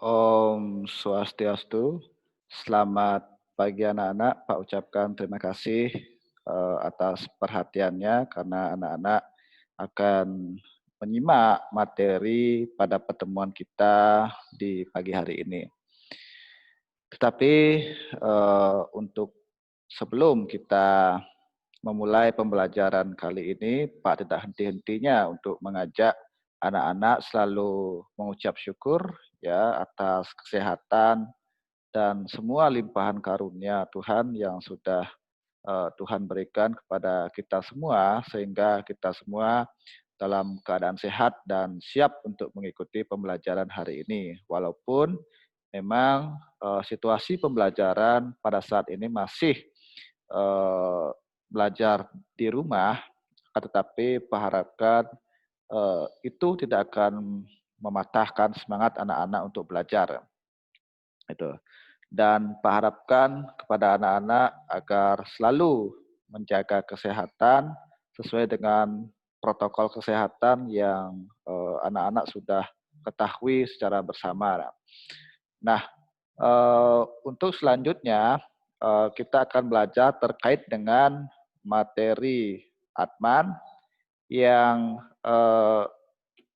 Om Swastiastu. Selamat pagi anak-anak. Pak ucapkan terima kasih atas perhatiannya karena anak-anak akan menyimak materi pada pertemuan kita di pagi hari ini. Tetapi untuk sebelum kita memulai pembelajaran kali ini, Pak tidak henti-hentinya untuk mengajak anak-anak selalu mengucap syukur ya atas kesehatan dan semua limpahan karunia Tuhan yang sudah Tuhan berikan kepada kita semua sehingga kita semua dalam keadaan sehat dan siap untuk mengikuti pembelajaran hari ini. Walaupun memang situasi pembelajaran pada saat ini masih eh, belajar di rumah, tetapi Pak harapkan itu tidak akan mematahkan semangat anak-anak untuk belajar. Itu. Dan Pak harapkan kepada anak-anak agar selalu menjaga kesehatan sesuai dengan protokol kesehatan yang anak-anak sudah ketahui secara bersama. Nah, untuk selanjutnya kita akan belajar terkait dengan materi Atman yang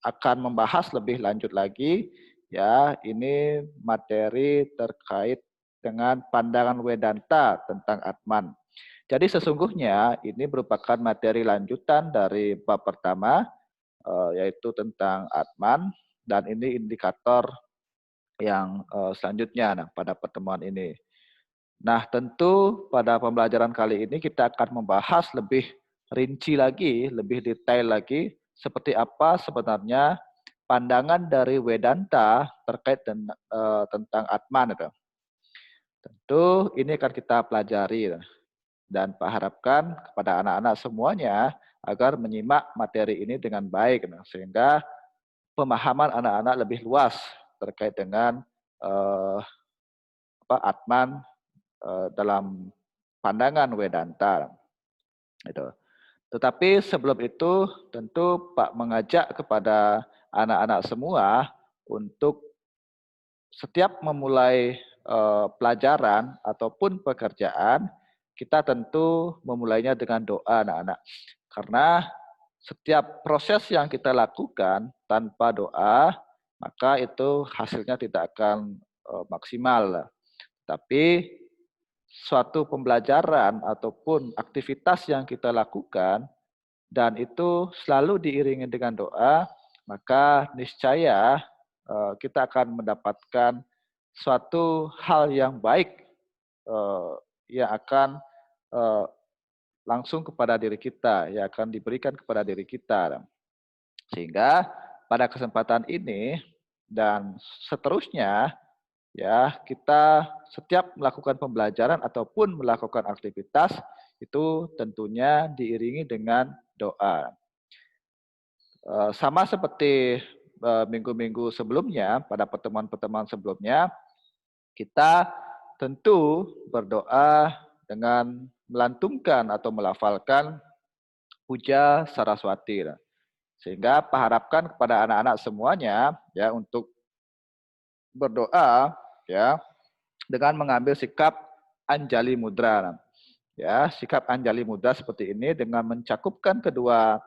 akan membahas lebih lanjut lagi ya, ini materi terkait dengan pandangan Vedanta tentang Atman. Jadi sesungguhnya ini merupakan materi lanjutan dari bab pertama yaitu tentang Atman, dan ini indikator yang selanjutnya pada pertemuan ini. Nah, tentu pada pembelajaran kali ini kita akan membahas lebih rinci lagi, lebih detail lagi, seperti apa sebenarnya pandangan dari Vedanta terkait tentang Atman. Tentu ini akan kita pelajari dan Pak harapkan kepada anak-anak semuanya agar menyimak materi ini dengan baik, sehingga pemahaman anak-anak lebih luas terkait dengan Atman dalam pandangan Vedanta. Itu. Tetapi sebelum itu tentu Pak mengajak kepada anak-anak semua untuk setiap memulai pelajaran ataupun pekerjaan, kita tentu memulainya dengan doa anak-anak. Karena setiap proses yang kita lakukan tanpa doa, maka itu hasilnya tidak akan maksimal. Tapi suatu pembelajaran ataupun aktivitas yang kita lakukan dan itu selalu diiringi dengan doa, maka niscaya kita akan mendapatkan suatu hal yang baik eh, yang akan eh, langsung kepada diri kita, yang akan diberikan kepada diri kita. Sehingga pada kesempatan ini dan seterusnya ya, kita setiap melakukan pembelajaran ataupun melakukan aktivitas itu tentunya diiringi dengan doa. Sama seperti minggu-minggu sebelumnya, pada pertemuan-pertemuan sebelumnya, kita tentu berdoa dengan melantunkan atau melafalkan puja Saraswati. Sehingga Pak harapkan kepada anak-anak semuanya ya untuk berdoa ya dengan mengambil sikap Anjali Mudra. Ya, sikap Anjali Mudra seperti ini dengan mencakupkan kedua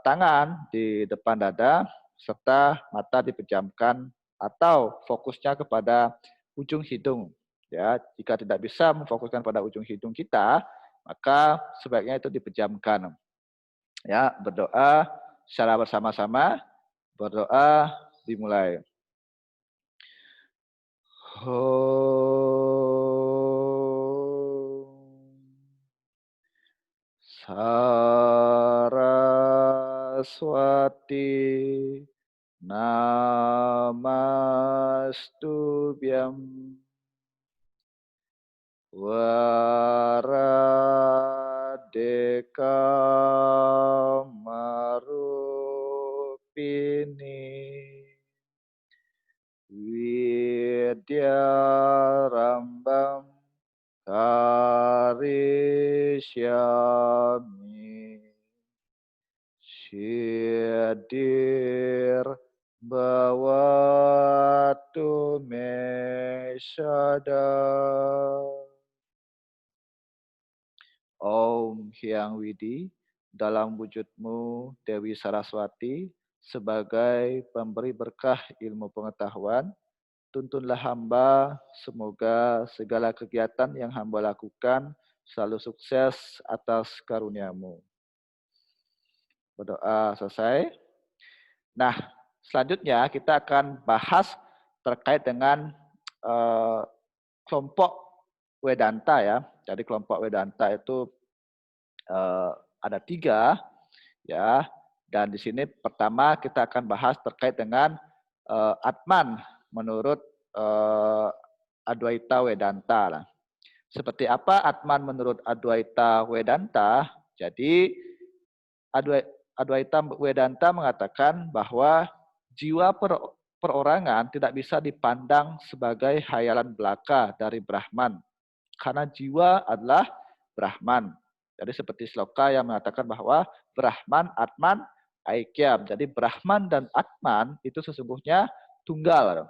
tangan di depan dada serta mata dipejamkan atau fokusnya kepada ujung hidung. Ya, jika tidak bisa memfokuskan pada ujung hidung kita, maka sebaiknya itu dipejamkan. Ya, berdoa secara bersama-sama. Berdoa dimulai. Saraswati Namastubhyam Waradeka Marupini Vidyarambam Karishyami Syidir Bawat me sada. Om Hyang Widi, dalam wujudmu Dewi Saraswati, sebagai pemberi berkah ilmu pengetahuan, tuntunlah hamba, semoga segala kegiatan yang hamba lakukan selalu sukses atas karuniamu. Berdoa selesai. Nah, selanjutnya kita akan bahas terkait dengan kelompok Vedanta ya. Jadi kelompok Vedanta itu ada 3 ya. Dan di sini pertama kita akan bahas terkait dengan Atman menurut Adwaita Vedanta. Seperti apa Atman menurut Adwaita Vedanta? Jadi Adwaita Vedanta mengatakan bahwa jiwa perorangan tidak bisa dipandang sebagai hayalan belaka dari Brahman. Karena jiwa adalah Brahman. Jadi seperti sloka yang mengatakan bahwa Brahman, Atman, Aikyam. Jadi Brahman dan Atman itu sesungguhnya tunggal.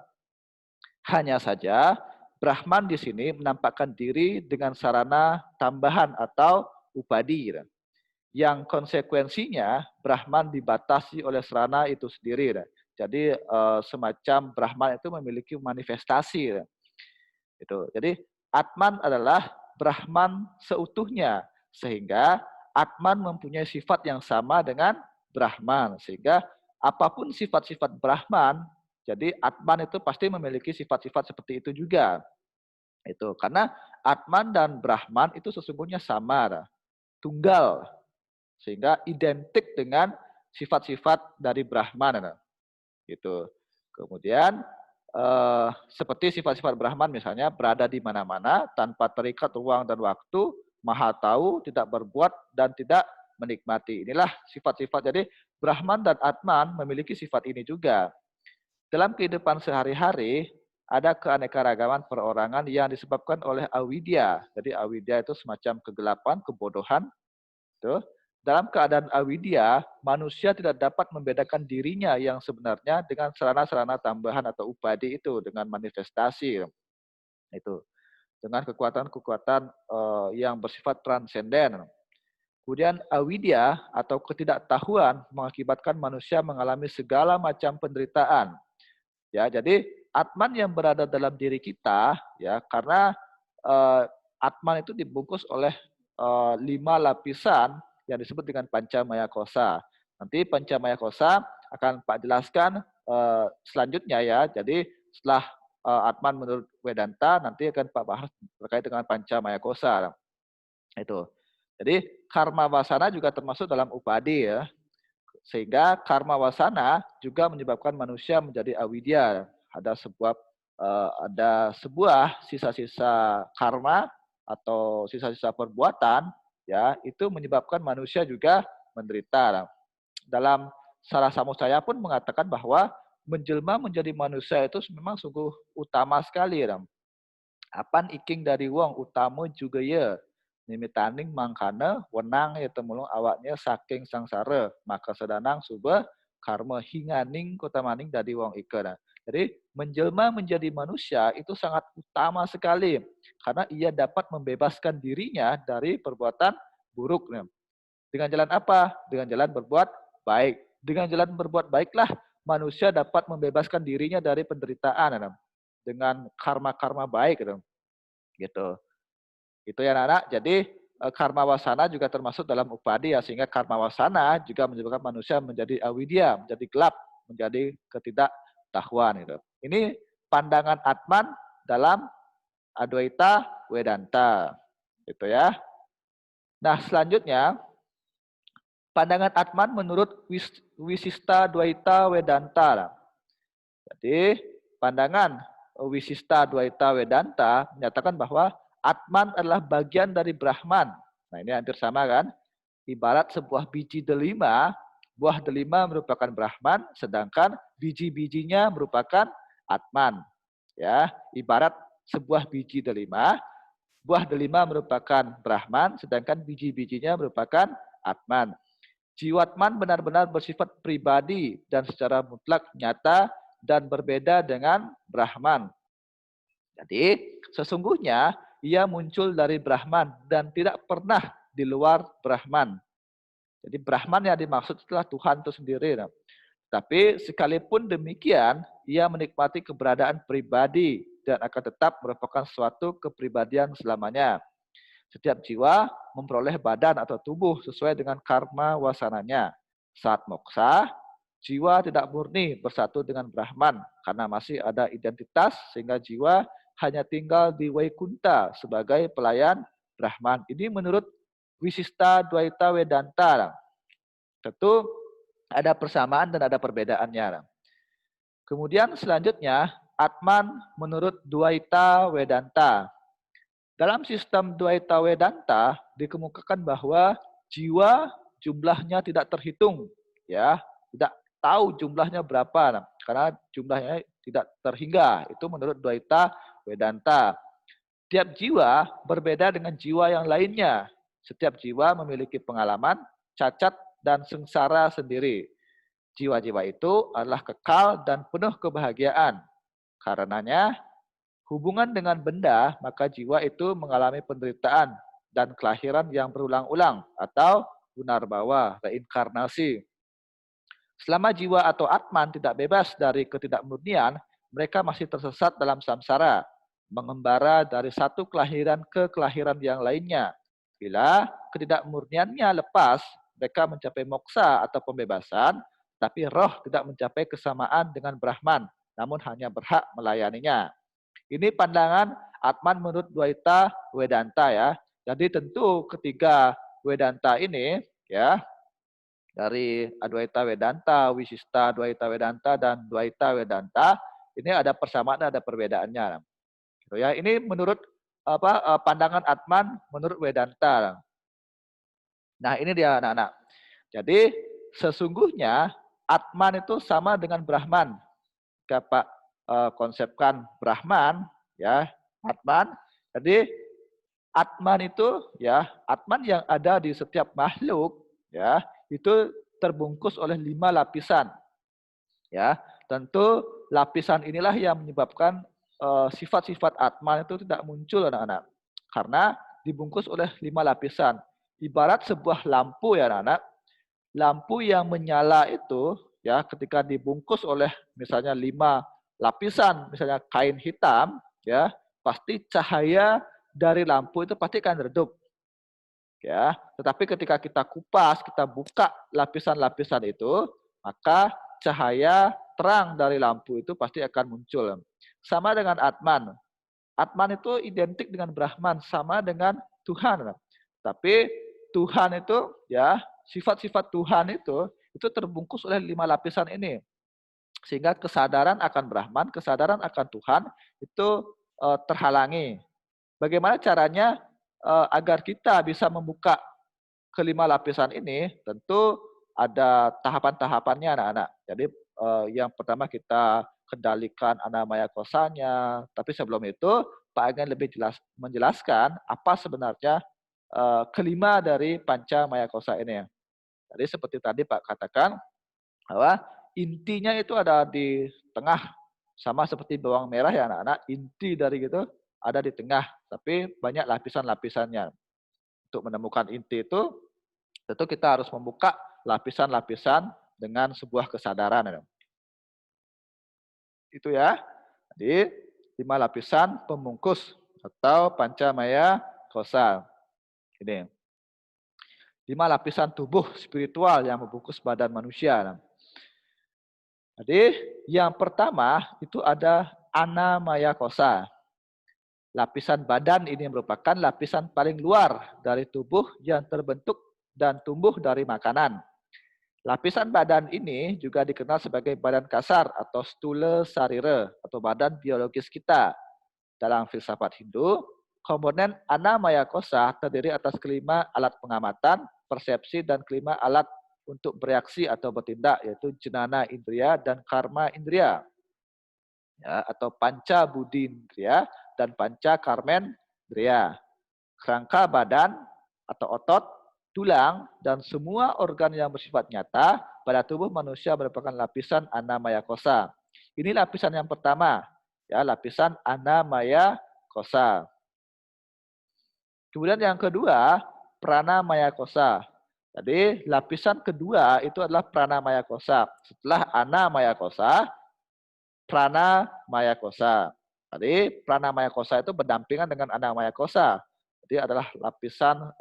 Hanya saja Brahman di sini menampakkan diri dengan sarana tambahan atau upadi. Yang konsekuensinya Brahman dibatasi oleh sarana itu sendiri. Jadi semacam Brahman itu memiliki manifestasi. Itu. Jadi Atman adalah Brahman seutuhnya, sehingga Atman mempunyai sifat yang sama dengan Brahman, sehingga apapun sifat-sifat Brahman, jadi Atman itu pasti memiliki sifat-sifat seperti itu juga. Itu karena Atman dan Brahman itu sesungguhnya sama, tunggal, sehingga identik dengan sifat-sifat dari Brahman. Gitu. Kemudian seperti sifat-sifat Brahman misalnya berada di mana-mana tanpa terikat ruang dan waktu, maha tahu, tidak berbuat dan tidak menikmati. Inilah sifat-sifat. Jadi Brahman dan Atman memiliki sifat ini juga. Dalam kehidupan sehari-hari ada keanekaragaman perorangan yang disebabkan oleh avidya. Jadi avidya itu semacam kegelapan, kebodohan. Tuh. Dalam keadaan avidya, manusia tidak dapat membedakan dirinya yang sebenarnya dengan sarana-sarana tambahan atau upadi itu, dengan manifestasi. Itu. Dengan kekuatan-kekuatan yang bersifat transenden. Kemudian avidya atau ketidaktahuan mengakibatkan manusia mengalami segala macam penderitaan. Ya, jadi Atman yang berada dalam diri kita, ya, karena Atman itu dibungkus oleh 5 lapisan yang disebut dengan Pancamaya Kosa. Nanti Pancamaya Kosa akan Pak jelaskan selanjutnya ya. Jadi setelah Atman menurut Vedanta, nanti akan Pak bahas terkait dengan Pancamaya Kosa. Itu. Jadi karma wasana juga termasuk dalam upadi ya. Sehingga karma wasana juga menyebabkan manusia menjadi avidya. Ada sebuah sisa-sisa karma atau sisa-sisa perbuatan ya, itu menyebabkan manusia juga menderita. Dalam Salah Samustaya pun mengatakan bahwa menjelma menjadi manusia itu memang sungguh utama sekali. Apan iking dari wong utama juga ya. Nimitaning mangkana wenang ya temulung awaknya saking sangsara. Maka sedanang subah karma hinganing kota maning dari wong ika. Jadi menjelma menjadi manusia itu sangat utama sekali. Karena ia dapat membebaskan dirinya dari perbuatan buruk. Dengan jalan apa? Dengan jalan berbuat baik. Dengan jalan berbuat baiklah manusia dapat membebaskan dirinya dari penderitaan. Dengan karma-karma baik. Gitu. Itu ya anak-anak. Jadi karma wasana juga termasuk dalam upadi ya, sehingga karma wasana juga menyebabkan manusia menjadi avidya, menjadi gelap, menjadi ketidaktahuan gitu. Ini pandangan Atman dalam Adwaita Vedanta. Gitu ya. Nah, selanjutnya pandangan Atman menurut Wisista Dwaita Vedanta. Jadi, pandangan Wisista Dwaita Vedanta menyatakan bahwa Atman adalah bagian dari Brahman. Nah, ini hampir sama kan? Ibarat sebuah biji delima, buah delima merupakan Brahman, sedangkan biji-bijinya merupakan Atman. Ya, ibarat sebuah biji delima, buah delima merupakan Brahman, sedangkan biji-bijinya merupakan Atman. Jiwatman benar-benar bersifat pribadi dan secara mutlak nyata dan berbeda dengan Brahman. Jadi, sesungguhnya ia muncul dari Brahman dan tidak pernah di luar Brahman. Jadi Brahman yang dimaksud adalah Tuhan itu sendiri. Tapi sekalipun demikian, ia menikmati keberadaan pribadi dan akan tetap merupakan suatu kepribadian selamanya. Setiap jiwa memperoleh badan atau tubuh sesuai dengan karma wasananya. Saat moksa, jiwa tidak murni bersatu dengan Brahman karena masih ada identitas sehingga jiwa hanya tinggal di Waikunta sebagai pelayan Brahman. Ini menurut Wisista Dwaita Vedanta. Tentu ada persamaan dan ada perbedaannya. Kemudian selanjutnya, Atman menurut Dwaita Vedanta. Dalam sistem Dwaita Vedanta dikemukakan bahwa jiwa jumlahnya tidak terhitung, ya, tidak tahu jumlahnya berapa, karena jumlahnya tidak terhingga. Itu menurut Dwaita Vedanta. Tiap jiwa berbeda dengan jiwa yang lainnya. Setiap jiwa memiliki pengalaman, cacat, dan sengsara sendiri. Jiwa-jiwa itu adalah kekal dan penuh kebahagiaan. Karenanya, hubungan dengan benda, maka jiwa itu mengalami penderitaan dan kelahiran yang berulang-ulang atau punarbawa, reinkarnasi. Selama jiwa atau atman tidak bebas dari ketidakmurnian, mereka masih tersesat dalam samsara, mengembara dari satu kelahiran ke kelahiran yang lainnya. Bila ketidakmurniannya lepas, mereka mencapai moksa atau pembebasan, tapi roh tidak mencapai kesamaan dengan Brahman, namun hanya berhak melayaninya. Ini pandangan Atman menurut Dwaita Vedanta ya. Jadi tentu ketiga Vedanta ini ya, dari Adwaita Vedanta, Wisista Dwaita Vedanta, dan Dwaita Vedanta, ini ada persamaan, ada perbedaannya. Gitu ya. Ini menurut pandangan Atman menurut Vedanta. Nah, ini dia anak-anak. Jadi sesungguhnya Atman itu sama dengan Brahman. Jika Pak konsepkan Brahman, ya Atman. Jadi Atman itu ya, Atman yang ada di setiap makhluk ya, itu terbungkus oleh 5 lapisan. Ya, tentu lapisan inilah yang menyebabkan sifat-sifat Atman itu tidak muncul anak-anak. Karena dibungkus oleh 5 lapisan. Ibarat sebuah lampu ya anak-anak. Lampu yang menyala itu ya ketika dibungkus oleh misalnya 5 lapisan, misalnya kain hitam ya, pasti cahaya dari lampu itu pasti akan redup. Ya, tetapi ketika kita kupas, kita buka lapisan-lapisan itu, maka cahaya terang dari lampu itu pasti akan muncul. Sama dengan Atman. Atman itu identik dengan Brahman, sama dengan Tuhan. Tapi Tuhan itu ya, sifat-sifat Tuhan itu terbungkus oleh 5 lapisan ini. Sehingga kesadaran akan Brahman, kesadaran akan Tuhan itu terhalangi. Bagaimana caranya agar kita bisa membuka kelima lapisan ini? Tentu ada tahapan-tahapannya anak-anak. Jadi yang pertama kita kendalikan anamaya kosanya. Tapi sebelum itu Pak Agen lebih menjelaskan apa sebenarnya kelima dari panca maya kosa ini. Jadi seperti tadi Pak katakan bahwa intinya itu ada di tengah, sama seperti bawang merah ya anak-anak, inti dari gitu ada di tengah, tapi banyak lapisan-lapisannya. Untuk menemukan inti itu tentu kita harus membuka lapisan-lapisan dengan sebuah kesadaran. Itu ya. Jadi 5 lapisan pembungkus atau pancamaya kosa. Ini. 5 lapisan tubuh spiritual yang membungkus badan manusia. Jadi yang pertama itu ada anamaya kosa. Lapisan badan ini merupakan lapisan paling luar dari tubuh yang terbentuk dan tumbuh dari makanan. Lapisan badan ini juga dikenal sebagai badan kasar atau stula sarira atau badan biologis kita. Dalam filsafat Hindu, komponen anamaya kosa terdiri atas kelima alat pengamatan, persepsi, dan kelima alat untuk bereaksi atau bertindak, yaitu jenana indriya dan karma indriya. Ya, atau panca budi indriya dan panca karmen indriya. Kerangka badan atau otot, tulang, dan semua organ yang bersifat nyata pada tubuh manusia merupakan lapisan anamaya kosa. Ini lapisan yang pertama, ya, lapisan Annamaya Kosa. Kemudian yang kedua, Pranamaya Kosa. Jadi lapisan kedua itu adalah Pranamaya Kosa. Setelah Annamaya Kosa, Pranamaya Kosa. Jadi Pranamaya Kosa itu berdampingan dengan Annamaya Kosa. Jadi adalah lapisan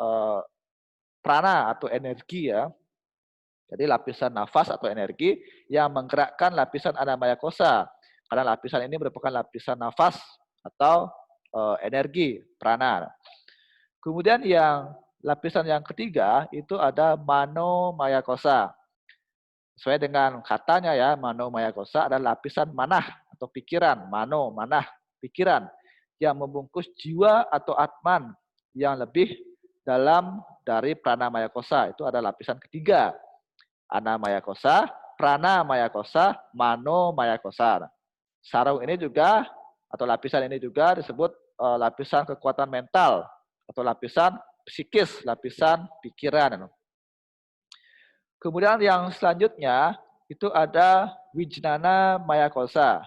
prana atau energi ya. Jadi lapisan nafas atau energi yang menggerakkan lapisan Annamaya Kosa. Karena lapisan ini merupakan lapisan nafas atau energi prana. Kemudian yang lapisan yang ketiga itu ada Mano Maya Kosa. Sesuai dengan katanya ya, Mano Maya Kosa adalah lapisan manah atau pikiran, mano, manah, pikiran yang membungkus jiwa atau atman yang lebih dalam dari Pranamaya Kosa. Itu ada lapisan ketiga. Annamaya Kosa, Pranamaya Kosa, Mano Maya Kosa. Sarung ini juga atau lapisan ini juga disebut lapisan kekuatan mental atau lapisan psikis, lapisan pikiran. Kemudian yang selanjutnya itu ada Wijnana Maya Kosa.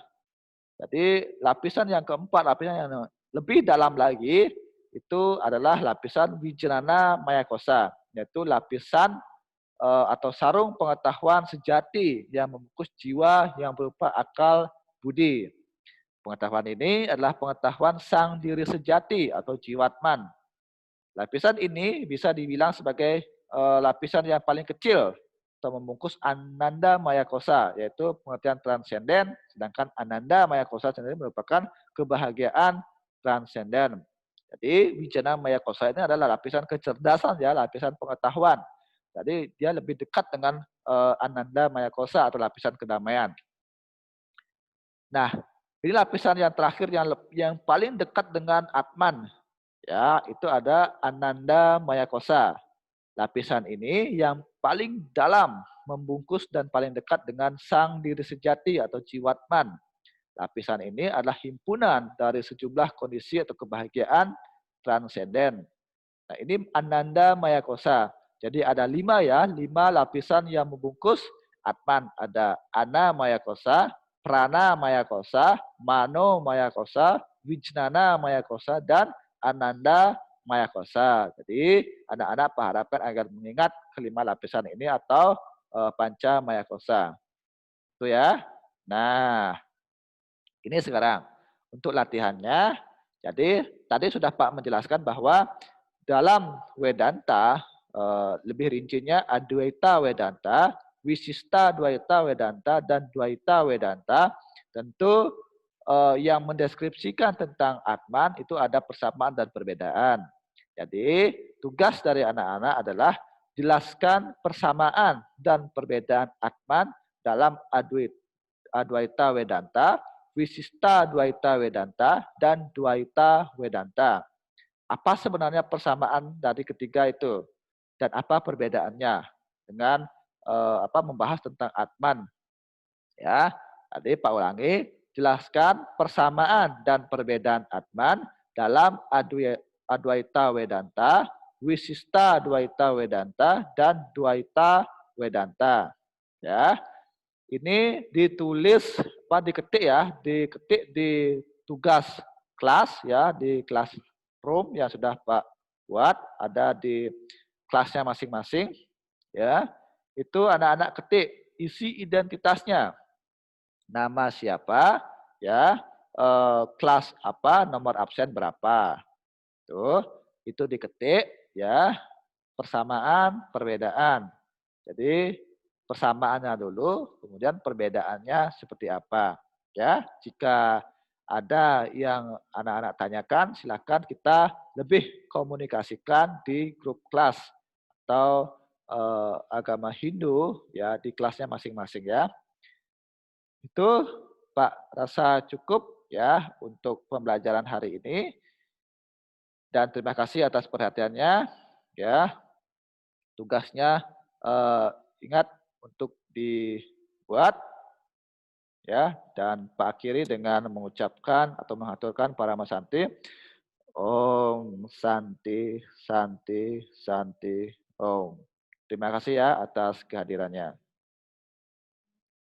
Jadi lapisan yang keempat, lapisan yang lebih dalam lagi itu adalah lapisan Wijnana Maya Kosa, yaitu lapisan atau sarung pengetahuan sejati yang membungkus jiwa yang berupa akal budi. Pengetahuan ini adalah pengetahuan sang diri sejati atau jiwatman. Lapisan ini bisa dibilang sebagai lapisan yang paling kecil atau membungkus Ananda Maya Kosa, yaitu pengertian transenden, sedangkan Ananda Maya Kosa sendiri merupakan kebahagiaan transenden. Jadi Wijana Maya Kosa ini adalah lapisan kecerdasan ya, lapisan pengetahuan. Jadi dia lebih dekat dengan Ananda Maya Kosa atau lapisan kedamaian. Nah, ini lapisan yang terakhir yang paling dekat dengan Atman. Ya, itu ada Ananda Maya Kosa. Lapisan ini yang paling dalam, membungkus dan paling dekat dengan sang diri sejati atau jiwatman. Lapisan ini adalah himpunan dari sejumlah kondisi atau kebahagiaan transenden. Nah, ini Ananda Maya Kosa. Jadi ada 5 ya, 5 lapisan yang membungkus Atman. Ada Ana Maya Kosa, Prana Maya Kosa, Mano Maya Kosa, Wijnana Maya Kosa, dan Ananda Maya Kosa. Jadi anak-anak Pak harapkan agar mengingat kelima lapisan ini atau Panca Maya Kosa. Itu ya. Nah, ini sekarang untuk latihannya. Jadi tadi sudah Pak menjelaskan bahwa dalam Vedanta lebih rincinya Adwaita Vedanta, Wisista Dwaita Vedanta, dan Dwaita Vedanta. Tentu yang mendeskripsikan tentang Atman itu ada persamaan dan perbedaan. Jadi tugas dari anak-anak adalah jelaskan persamaan dan perbedaan Atman dalam Adwaita Vedanta, Wisista Dwaita Vedanta, dan Dwaita Vedanta. Apa sebenarnya persamaan dari ketiga itu? Dan apa perbedaannya dengan membahas tentang Atman? Ya, tadi Pak ulangi, jelaskan persamaan dan perbedaan Atman dalam Adwaita Vedanta, Wisista Dwaita Vedanta, dan Dwaita Vedanta. Ya, ini ditulis diketik di tugas kelas ya, di kelas room yang sudah Pak buat, ada di kelasnya masing-masing ya. Itu anak-anak ketik isi identitasnya. Nama siapa ya, kelas apa, nomor absen berapa. Tuh, itu diketik ya, persamaan, perbedaan. Jadi persamaannya dulu, kemudian perbedaannya seperti apa. Ya, jika ada yang anak-anak tanyakan, silakan kita lebih komunikasikan di grup kelas atau agama Hindu ya di kelasnya masing-masing ya. Itu Pak rasa cukup ya untuk pembelajaran hari ini. Dan terima kasih atas perhatiannya ya. Tugasnya ingat untuk dibuat ya, dan Pak akhiri dengan mengucapkan atau mengaturkan para Masanti Om Santi Santi Santi Om. Terima kasih ya atas kehadirannya.